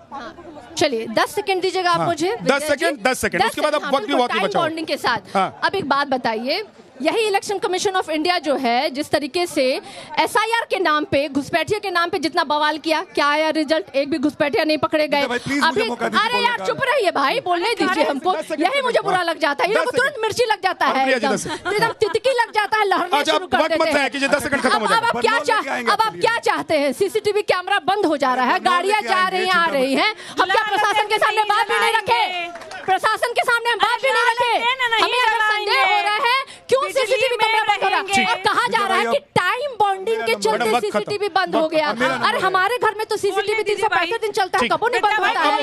चलिए 10 सेकंड दीजिएगा आप मुझे। 10 सेकंड उसके बाद अब वक्त भी बहुत ही बचा है। बॉन्डिंग के साथ अब एक बात बताइए, यही इलेक्शन कमीशन ऑफ इंडिया जो है जिस तरीके से एसआईआर के नाम पे घुसपैठिया के नाम पे जितना बवाल किया, क्या आया रिजल्ट? एक भी घुसपैठिया नहीं पकड़े गए अभी। अरे यार चुप रहिए भाई, बोलने दीजिए हमको। यही मुझे बुरा लग जाता है, तुरंत मिर्ची लग जाता है, एकदम तितकी लग जाता है, लहरने शुरू कर देते हैं। अब आप क्या चाहते हैं? सीसीटीवी कैमरा बंद हो जा रहा है, गाड़ियां जा रही हैं आ रही हैं, हम क्या प्रशासन के सामने बात भी नहीं रखे? प्रशासन के सामने हम बात भी नहीं रखे? हमें अगर संदेह हो रहा है क्यों सीसीटीवी कैमरा बंद हो रहा है और कहा जा रहा है कि टाइम बॉन्डिंग के चलते सीसीटीवी बंद हो गया। अरे हमारे घर में तो सीसीटीवी 365 दिन चलता है, कबो नहीं बंद होता है।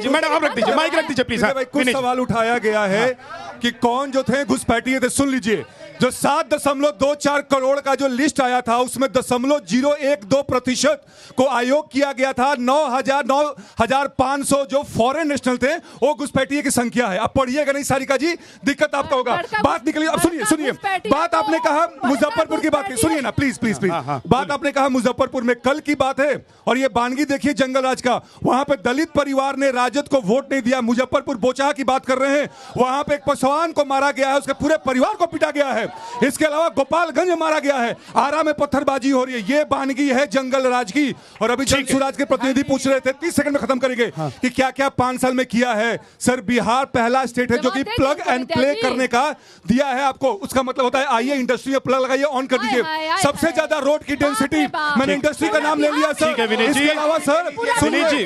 मैडम आप रख दीजिए, माइक रख दीजिए प्लीज। कुछ सवाल उठाया गया है कि कौन जो थे घुसपैठिए थे। सुन लीजिए, जो 7.24 करोड़ का जो लिस्ट आया था उसमें 0.012% को आयोग किया गया था। 9,500 जो फॉरेन नेशनल थे वो घुसपैठिए की संख्या है। अब पढ़िएगा नहीं सारिका जी, दिक्कत आपका होगा। बात निकली, अब सुनिए बात आपने कहा मुजफ्फरपुर की बात, सुनिए ना प्लीज प्लीज प्लीज। बात आपने कहा मुजफ्फरपुर में, कल की बात है और ये बानगी देखिए जंगल राज का, वहां पे दलित परिवार ने राजद को वोट नहीं दिया। मुजफ्फरपुर बोचाहा की बात कर रहे हैं, वहां पे एक पसवान को मारा गया है, उसके पूरे परिवार को पीटा गया है। इसके अलावा गोपालगंज में मारा गया है, आरा में पत्थरबाजी हो रही है। ये बानगी है जंगल राज की। और अभी जनसुराज के प्रतिनिधि पूछ रहे थे, 30 सेकंड में खत्म करेंगे, कि क्या क्या 5 साल में किया है। सर बिहार पहला स्टेट है जो कि प्लग एंड प्ले करने का दिया है आपको। उसका मतलब होता है आइए इंडस्ट्री में प्लग लगाइए, ऑन कर दीजिए। सबसे ज्यादा रोड की डेंसिटी, मैंने इंडस्ट्री का नाम ले लिया सर। इसके अलावा सर विनीत जी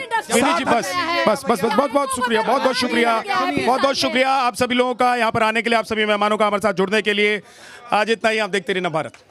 बस बस बस बहुत बहुत शुक्रिया, बहुत बहुत शुक्रिया, बहुत बहुत शुक्रिया आप सभी लोगों का यहाँ पर आने के लिए, आप सभी मेहमानों का हमारे साथ जुड़ने के लिए। आज इतना ही, आप देखते रहिए नवभारत।